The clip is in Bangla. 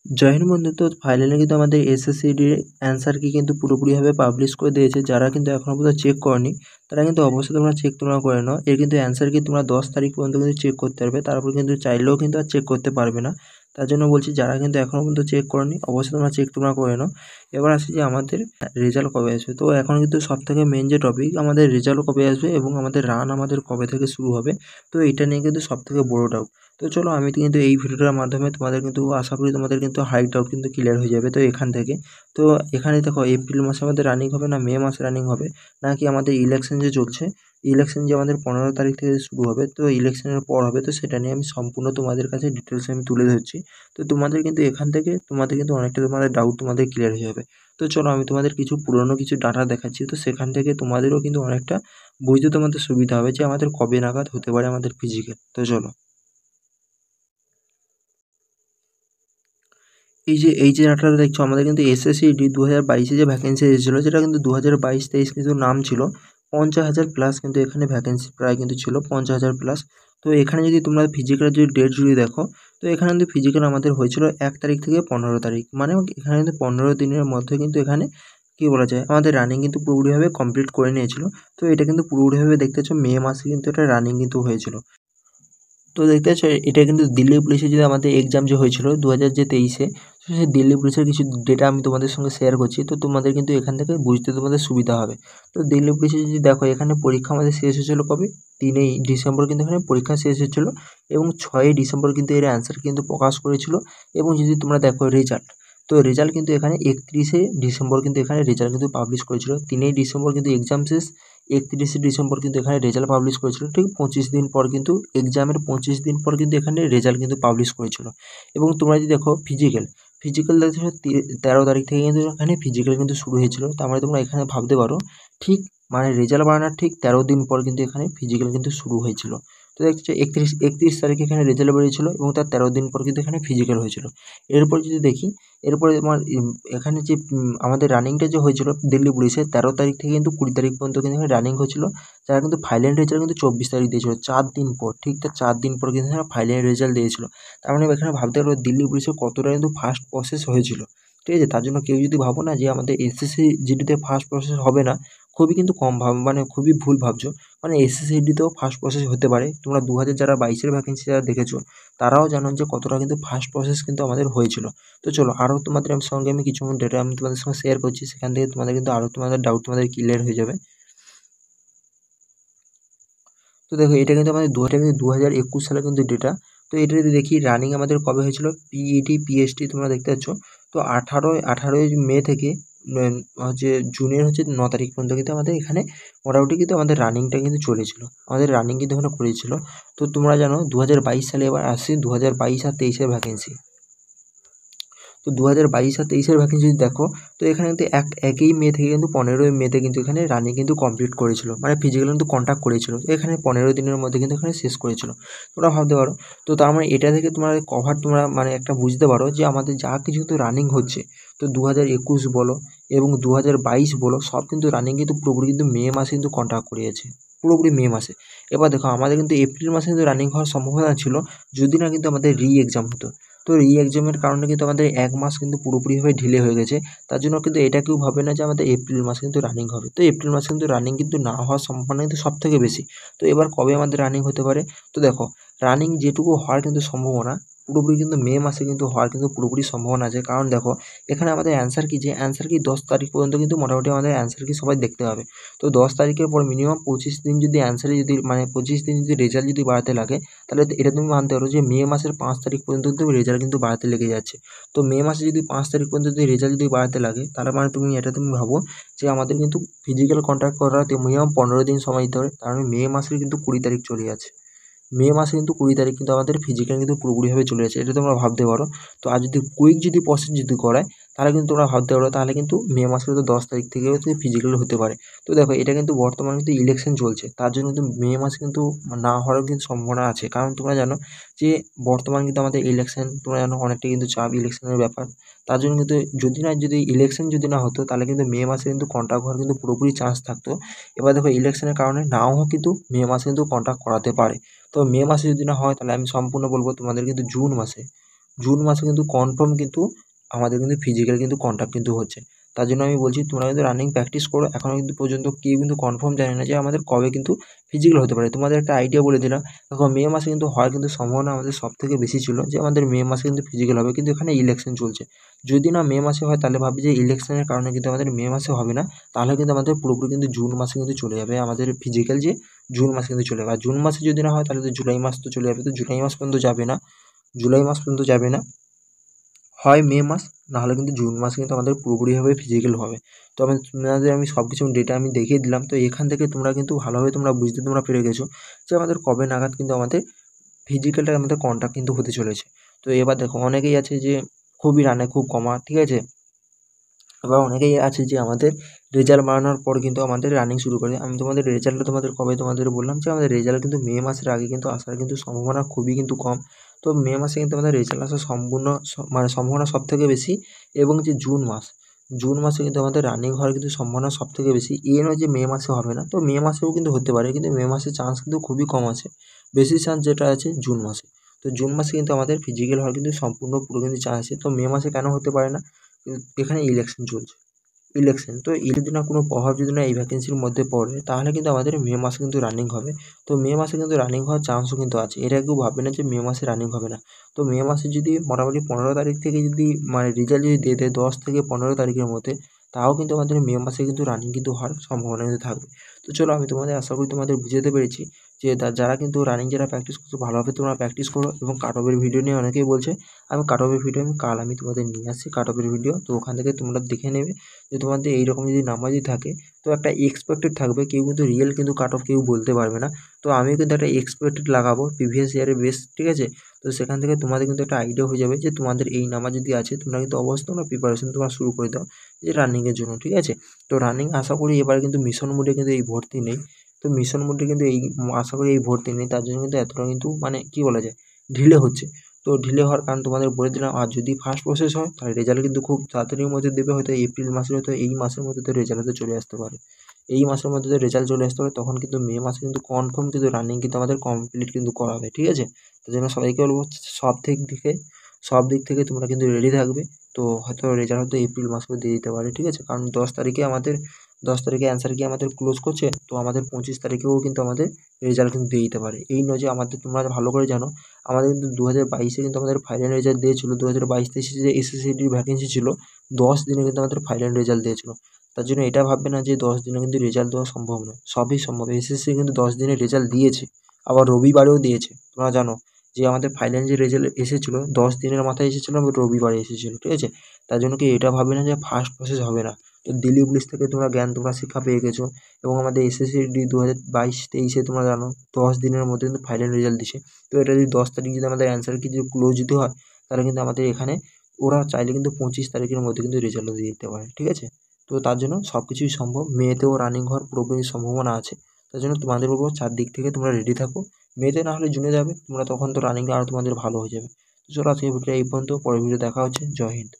জয় হিন্দ বন্ধু। তো ফাইনালি কিন্তু আমাদের এসএসসিডির অ্যান্সার কি কিন্তু পুরোপুরিভাবে পাবলিশ করে দিয়েছে। যারা কিন্তু এখনও পর্যন্ত চেক করনি তারা কিন্তু অবশ্যই তোমরা তোমরা করে নাও। এর কিন্তু অ্যান্সার কি তোমরা 10 তারিখ পর্যন্ত কিন্তু চেক করতে পারবে, তারপর কিন্তু চাইলেও কিন্তু আর চেক করতে পারবে না। তার জন্য বলছি যারা কিন্তু এখনও পর্যন্ত চেক করনি অবশ্যই তোমরা করে নাও। এবার আসি যে আমাদের রেজাল্ট কবে আসবে। তো এখন কিন্তু সবথেকে মেন যে টপিক আমাদের রেজাল্ট কবে আসবে এবং আমাদের রান আমাদের কবে থেকে শুরু হবে। তো এটা নিয়ে কিন্তু সবথেকে বড় ডাউট। তো চলো আমি কিন্তু এই ভিডিওটার মাধ্যমে তোমাদের কিন্তু আশা করি তোমাদের কিন্তু হাই ডাউট কিন্তু ক্লিয়ার হয়ে যাবে। তো এখান থেকে তো এখানে দেখো এপ্রিল মাসে আমাদের রানিং হবে না মে মাসে রানিং হবে, নাকি আমাদের ইলেকশন যে চলছে, ইলেকশন যে আমাদের 15 তারিখ থেকে শুরু হবে, তো ইলেকশনের পর হবে, তো সেটা নিয়ে আমি সম্পূর্ণ তোমাদের কাছে ডিটেলস আমি তুলে ধরছি। তো তোমাদের কিন্তু এখান থেকে তোমাদের কিন্তু অনেকটা তোমাদের ডাউট তোমাদের ক্লিয়ার হয়ে যাবে। তো চলো আমি তোমাদের কিছু পুরনো কিছু ডাটা দেখাচ্ছি, তো সেখান থেকে তোমাদেরও কিন্তু অনেকটা বুঝতে তোমাদের সুবিধা হবে যে আমাদের কবে নাগাদ হতে পারে আমাদের ফিজিক্যাল। তো চলো এই যে ডাটাটা দেখছো আমাদের কিন্তু এসএসসিডি 2022-এ যে ভ্যাকেন্সি এসেছিলো সেটা কিন্তু 2022-23 কিন্তু নাম ছিল 50,000 প্লাস, কিন্তু এখানে ভ্যাকেন্সি প্রায় কিন্তু ছিল 50,000 প্লাস। তো এখানে যদি তোমরা ফিজিক্যালের যদি ডেট যদি দেখো, তো এখানে কিন্তু ফিজিক্যাল আমাদের হয়েছিল 1 তারিখ থেকে 15 তারিখ, মানে এখানে কিন্তু 15 দিনের মধ্যে কিন্তু এখানে কী বলা যায় আমাদের রানিং কিন্তু পুরোপুরিভাবে কমপ্লিট করে নিয়েছিল। তো এটা কিন্তু পুরোপুরিভাবে দেখতে পাচ্ছ মে মাসে কিন্তু এটা রানিং কিন্তু হয়েছিল। তো দেখতে পাচ্ছ এটা কিন্তু দিল্লি পুলিশের যে আমাদের এক্সাম যে হয়েছিল 2023-এ, তো সেই দিল্লি পুলিশের কিছু ডেটা আমি তোমাদের সঙ্গে শেয়ার করছি, তো তোমাদের কিন্তু এখান থেকে বুঝতে তোমাদের সুবিধা হবে। তো দিল্লি পুলিশে যদি দেখো এখানে পরীক্ষা আমাদের শেষ হয়েছিল কবে, 3 ডিসেম্বর কিন্তু এখানে পরীক্ষা শেষ হয়েছিল এবং 6 ডিসেম্বর কিন্তু এর অ্যান্সার কিন্তু প্রকাশ করেছিল। এবং যদি তোমরা দেখো রেজাল্ট, তো রেজাল্ট কিন্তু এখানে 31শে ডিসেম্বর কিন্তু এখানে রেজাল্ট কিন্তু পাবলিশ করেছিল। 3 ডিসেম্বর কিন্তু এক্সাম শেষ, 31শে ডিসেম্বর কিন্তু এখানে রেজাল্ট পাবলিশ করেছিল, ঠিক 25 দিন পর কিন্তু এক্সামের 25 দিন পর কিন্তু এখানে রেজাল্ট কিন্তু পাবলিশ করেছিল। এবং তোমরা যদি দেখো ফিজিক্যাল দেখছো 13 তারিখ থেকে কিন্তু এখানে ফিজিক্যাল কিন্তু শুরু হয়েছিল। তার মানে তোমরা এখানে ভাবতে পারো ঠিক মানে রেজাল্ট বানানোর ঠিক 13 দিন পর কিন্তু এখানে ফিজিক্যাল কিন্তু শুরু হয়েছিল। তো দেখছো 31 তারিখে এখানে রেজাল্ট বেরিয়েছিল এবং তার 13 দিন পর কিন্তু এখানে ফিজিক্যাল হয়েছিল। এরপর যদি দেখি, এরপরে তোমার এখানে যে আমাদের রানিংটা যে হয়েছিল দিল্লি পুলিশের 13 তারিখ থেকে কিন্তু 20 তারিখ পর্যন্ত কিন্তু এখানে রানিং হয়েছিল। যারা কিন্তু ফাইনাল রেজাল্ট কিন্তু 24 তারিখ দিয়েছিল, 4 দিন পর, ঠিক তার 4 দিন পর কিন্তু এখানে ফাইনাল রেজাল্ট দিয়েছিল। তার মানে এখানে ভাবতে পারো দিল্লি পুলিশের কতটা কিন্তু ফাস্ট প্রসেস হয়েছিল। ঠিক আছে, তার জন্য কেউ যদি ভাবো না যে আমাদের এসএসসি জিডিতে ফাস্ট প্রসেস হবে না, খুবই কিন্তু কম মানে খুবই ভুল ভাবছো। মানে এসএসসি জিডিতেও ফাস্ট প্রসেস হতে পারে। তোমরা 2022-এর ভ্যাকেন্সি যারা দেখেছো তারাও জানো যে কতটা কিন্তু ফাস্ট প্রসেস কিন্তু আমাদের হয়েছিল। তো চলো আরও তোমাদের সঙ্গে আমি কিছু ডেটা আমি তোমাদের সঙ্গে শেয়ার করছি, সেখান থেকে তোমাদের কিন্তু আরও তোমাদের ডাউট তোমাদের ক্লিয়ার হয়ে যাবে। তো দেখো এটা কিন্তু আমাদের 2021 সালে কিন্তু ডেটা। তো এটা যদি দেখি রানিং আমাদের কবে হয়েছিল, পিইটি পিএসটি তোমরা দেখতে পাচ্ছ। তো 18ই মে থেকে হচ্ছে জুনের হচ্ছে 9 তারিখ পর্যন্ত কিন্তু আমাদের এখানে মোটামুটি কিন্তু আমাদের রানিংটা কিন্তু চলেছিল, আমাদের রানিং কিন্তু এখানে করেছিল। তো তোমরা জানো 2022 সালে এবার আসছে 2022 আর 23-এর ভ্যাকেন্সি। তো 2022 আর 23-এর ভ্যাকেন্সি যদি দেখো, তো এখানে কিন্তু একই মে থেকে কিন্তু 15ই মেতে কিন্তু এখানে রানিং কিন্তু কমপ্লিট করেছিল, মানে ফিজিক্যাল কিন্তু কন্ট্যাক্ট করেছিল। তো এখানে 15 দিনের মধ্যে কিন্তু এখানে শেষ করেছিল। তোমরা ভাবতে পারো, তো তার মানে এটা থেকে তোমরা কভার তোমরা মানে একটা বুঝতে পারো যে আমাদের যা কিছু কিন্তু রানিং হচ্ছে, তো 2021 বলো এবং 2022 বলো, সব কিন্তু রানিং কিন্তু পুরোপুরি কিন্তু মে মাসে কিন্তু কন্ট্যাক্ট করিয়েছে, পুরোপুরি মে মাসে। এবার দেখো আমাদের কিন্তু এপ্রিল মাসে কিন্তু রানিং হওয়ার সম্ভাবনা ছিল যদি না কিন্তু আমাদের এক্সাম হতো। তো এক্সামের কারণে কিন্তু আমাদের 1 মাস কিন্তু পুরোপুরিভাবে ঢিলে হয়ে গেছে। তার জন্য কিন্তু এটা কেউ ভাবে না যে আমাদের এপ্রিল মাসে কিন্তু রানিং হবে। তো এপ্রিল মাসে কিন্তু রানিং কিন্তু না হওয়ার সম্ভাবনা কিন্তু সবথেকে বেশি। তো এবার কবে আমাদের রানিং হতে পারে, তো দেখো রানিং যেটুকু হওয়ার কিন্তু সম্ভাবনা পুরোপুরি কিন্তু মে মাসে কিন্তু হওয়ার কিন্তু পুরোপুরি সম্ভাবনা আছে। কারণ দেখো এখানে আমাদের অ্যান্সার কি, যে অ্যান্সার কি 10 তারিখ পর্যন্ত কিন্তু মোটামুটি আমাদের অ্যান্সার কি সবাই দেখতে হবে। তো 10 তারিখের পর মিনিমাম 25 দিন যদি অ্যান্সারে যদি মানে 25 দিন যদি রেজাল্ট যদি বাড়াতে লাগে, তাহলে তো এটা তুমি মানতে পারো যে মে মাসের 5 তারিখ পর্যন্ত কিন্তু রেজাল্ট কিন্তু বাড়াতে লেগে যাচ্ছে। তো মে মাসে যদি 5 তারিখ পর্যন্ত যদি রেজাল্ট যদি বাড়াতে লাগে, তার মানে তুমি ভাবো যে আমাদের কিন্তু ফিজিক্যাল কন্ট্যাক্ট করাতে মিনিমাম 15 দিন সময় দিতে হবে। কারণ মে মাসের কিন্তু 20 তারিখ চলে যাচ্ছে, মে মাসে কিন্তু 20 তারিখ কিন্তু আমাদের ফিজিক্যাল কিন্তু পুরোপুরিভাবে চলে যাচ্ছে, এটা তোমরা ভাবতে পারো। তো আর যদি কুইক যদি প্রসেস যদি করায়, তাহলে কিন্তু তোমরা ভাবতে পারো তাহলে কিন্তু মে মাসের তো 10 তারিখ থেকেও কিন্তু ফিজিক্যাল হতে পারে। তো দেখো এটা কিন্তু বর্তমানে কিন্তু ইলেকশন চলছে, তার জন্য কিন্তু মে মাসে কিন্তু না হওয়ারও কিন্তু সম্ভাবনা আছে। কারণ তোমরা জানো যে বর্তমান কিন্তু আমাদের ইলেকশন, তোমরা জানো অনেকটা কিন্তু চাপ ইলেকশনের ব্যাপার। তার জন্য কিন্তু যদি ইলেকশন যদি না হতো, তাহলে কিন্তু মে মাসে কিন্তু কন্ট্যাক্ট হওয়ার কিন্তু পুরোপুরি চান্স থাকতো। এবার দেখো ইলেকশনের কারণে নাও কিন্তু মে মাসে কিন্তু কন্ট্যাক্ট করাতে পারে। তো মে মাসে যদি না হয়, তাহলে আমি সম্পূর্ণ বলবো তোমাদের কিন্তু জুন মাসে কিন্তু কনফার্ম কিন্তু আমাদের কিন্তু ফিজিক্যাল কিন্তু কন্ট্যাক্ট কিন্তু হচ্ছে। তার জন্য আমি বলছি তোমরা কিন্তু রানিং প্র্যাকটিস করো। এখনও কিন্তু পর্যন্ত কেউ কিন্তু কনফার্ম জানে না যে আমাদের কবে কিন্তু ফিজিক্যাল হতে পারে। তোমাদের একটা আইডিয়া বলে দিলাম, দেখো মে মাসে কিন্তু হওয়ার কিন্তু সম্ভাবনা আমাদের সবথেকে বেশি ছিল যে আমাদের মে মাসে কিন্তু ফিজিক্যাল হবে, কিন্তু এখানে ইলেকশন চলছে। যদি না মে মাসে হয় তাহলে ভাবি যে ইলেকশনের কারণে কিন্তু আমাদের মে মাসে হবে না, তাহলে কিন্তু আমাদের পুরোপুরি কিন্তু জুন মাসে কিন্তু চলে যাবে আমাদের ফিজিক্যাল, যে জুন মাসে কিন্তু চলে যাবে। আর জুন মাসে যদি না হয় তাহলে তো জুলাই মাস তো চলে যাবে, তো জুলাই মাস পর্যন্ত যাবে না, জুলাই মাস পর্যন্ত যাবে না, হয় মে মাস, নাহলে কিন্তু জুন মাসে কিন্তু আমাদের পুরোপুরিভাবে ফিজিক্যাল হবে। তো আমি সব কিছু ডেটা আমি দেখিয়ে দিলাম। তো এখান থেকে তোমরা কিন্তু ভালোভাবে তোমরা বুঝতে তোমরা পেরে গেছো যে আমাদের কবে নাগাদ কিন্তু আমাদের ফিজিক্যালটা আমাদের কন্ট্যাক্ট কিন্তু হতে চলেছে। তো এবার দেখো অনেকেই আছে যে খুবই রানে খুব কমা, ঠিক আছে। আবার অনেকেই আছে যে আমাদের রেজাল্ট বাড়ানোর পর কিন্তু আমাদের রানিং শুরু করে। আমি তোমাদের রেজাল্টটা তোমাদের কবে তোমাদের বললাম যে আমাদের রেজাল্ট কিন্তু মে মাসের আগে কিন্তু আসার কিন্তু সম্ভাবনা খুবই কিন্তু কম। তো মে মাসে কিন্তু আমাদের রেজাল্ট আসার সম্পূর্ণ মানে সম্ভাবনা সবথেকে বেশি। এবং যে জুন মাসে কিন্তু আমাদের রানিং হওয়ার কিন্তু সম্ভাবনা সবথেকে বেশি। এ নয় যে মে মাসে হবে না, তো মে মাসেও কিন্তু হতে পারে, কিন্তু মে মাসে চান্স কিন্তু খুবই কম আছে। বেশি চান্স যেটা আছে জুন মাসে। তো জুন মাসে কিন্তু আমাদের ফিজিক্যাল হওয়ার কিন্তু সম্পূর্ণ পুরো কিন্তু চান্স আছে। তো মে মাসে কেন হতে পারে না? এখানে ইলেকশন চলছে, ইলেকশন তো এর যদি না কোনো প্রভাব যদি না এই ভ্যাকেন্সির মধ্যে পড়ে, তাহলে কিন্তু আমাদের মে মাসে কিন্তু রানিং হবে। তো মে মাসে কিন্তু রানিং হওয়ার চান্সও কিন্তু আছে, এটা কেউ ভাববে না যে মে মাসে রানিং হবে না। তো মে মাসে যদি মোটামুটি 15 তারিখ থেকে যদি মানে রেজাল্ট যদি দিয়ে দেয় 10 থেকে 15 তারিখের মধ্যে, তাও কিন্তু আমাদের মে মাসে কিন্তু রানিং কিন্তু হওয়ার সম্ভাবনা কিন্তু থাকবে। তো চলো আমি তোমাদের আশা করি তোমাদের বুঝাতে পেরেছি যে যারা কিন্তু রানিং যারা প্র্যাকটিস করছো ভালোভাবে তোমরা প্র্যাকটিস করো। এবং কাট অফের ভিডিও নিয়ে অনেকেই বলছে, আমি কাট অফের ভিডিও কাল আমি তোমাদের নিয়ে আসছি কাট অফের ভিডিও। তো ওখান থেকে তোমরা দেখে নেবে যে তোমাদের এইরকম যদি নাম্বার যদি থাকে, তো একটা এক্সপেক্টেড থাকবে, কেউ কিন্তু রিয়েল কিন্তু কাট অফ কেউ বলতে পারবে না। তো আমিও কিন্তু একটা এক্সপেক্টেড লাগাবো প্রিভিয়াস ইয়ারের বেস, ঠিক আছে। তো সেখান থেকে তোমাদের কিন্তু একটা আইডিয়া হয়ে যাবে যে তোমাদের এই নাম্বার যদি আছে, তোমরা কিন্তু অবশ্যই তোমরা প্রিপারেশন তোমরা শুরু করে দাও যে রানিংয়ের জন্য, ঠিক আছে। তো রানিং আশা করি এবার কিন্তু মিশন মোডে কিন্তু এই ভর্তি নেই। তো মিশন মোডে কিন্তু এই আশা করি এই ভর্তি নেই, তার জন্য কিন্তু এতটা কিন্তু মানে কী বলা যায় ঢিলে হচ্ছে। তো ঢিলে হওয়ার কারণ তোমাদের বলে দিলাম। আর যদি ফার্স্ট প্রসেস হয় তাহলে রেজাল্ট কিন্তু খুব তাড়াতাড়ির মধ্যে দেবে, হয়তো এপ্রিল মাসে, হয়তো এই মাসের মধ্যে তো রেজাল্ট হতে চলে আসতে পারে। এই মাসের মধ্যে তো রেজাল্ট চলে আসতে পারে, তখন কিন্তু মে মাসে কিন্তু কনফার্ম কিন্তু রানিং কিন্তু আমাদের কমপ্লিট কিন্তু করাবে, ঠিক আছে। তার জন্য সবাইকে বলবো সব দিক থেকে তোমরা কিন্তু রেডি থাকবে। তো হয়তো রেজাল্ট হয়তো এপ্রিল মাসেও দিয়ে দিতে পারে, ঠিক আছে। কারণ 10 তারিখে অ্যান্সার কি আমাদের ক্লোজ করছে, তো আমাদের 25 তারিখেও কিন্তু আমাদের রেজাল্ট কিন্তু দিয়ে দিতে পারে। এই নয় যে আমাদের, তোমরা ভালো করে জানো আমাদের কিন্তু 2022-এ কিন্তু আমাদের ফাইনাল রেজাল্ট দিয়েছিল। 2022-23 যে এসএসসিটির ভ্যাকেন্সি ছিল 10 দিনে কিন্তু আমাদের ফাইনাল রেজাল্ট দিয়েছিল। তার জন্য এটা ভাববে না যে 10 দিনে কিন্তু রেজাল্ট দেওয়া সম্ভব নয়, সবই সম্ভব। এসএসসি কিন্তু 10 দিনে রেজাল্ট দিয়েছে, আবার রবিবারেও দিয়েছে। তোমরা জানো যে আমাদের ফাইনাল যে রেজাল্ট এসেছিলো 10 দিনের মাথায় এসেছিলো, আবার রবিবারে এসেছিলো, ঠিক আছে। তার জন্য কি এটা ভাববে না যে ফার্স্ট প্রসেস হবে না। তো দিল্লি পুলিশ থেকে তোমরা জ্ঞান তোমরা শিক্ষা পেয়ে গেছো। এবং আমাদের এসএসসি 2022-23-এ তোমরা জানো 10 দিনের মধ্যে কিন্তু ফাইনাল রেজাল্ট দিছে। তো এটা যদি 10 তারিখ যদি আমাদের অ্যান্সার কি যদি ক্লোজ যদি হয়, তাহলে কিন্তু আমাদের এখানে ওরা চাইলে কিন্তু 25 তারিখের মধ্যে কিন্তু রেজাল্টও দিয়ে দিতে পারে, ঠিক আছে। তো তার জন্য সব কিছুই সম্ভব, মেতেও রানিং হওয়ার পুরোপুরি সম্ভাবনা আছে। তার জন্য তোমাদের বলবো 4 দিক থেকে তোমরা রেডি থাকো। মেতে না হলে জুনে যাবে তোমরা, তখন তো রানিংয়ে আরও তোমাদের ভালো হয়ে যাবে। তো চলো আজকের ভিডিওটা এই পর্যন্ত, পরের ভিডিও দেখা হচ্ছে। জয় হিন্দ।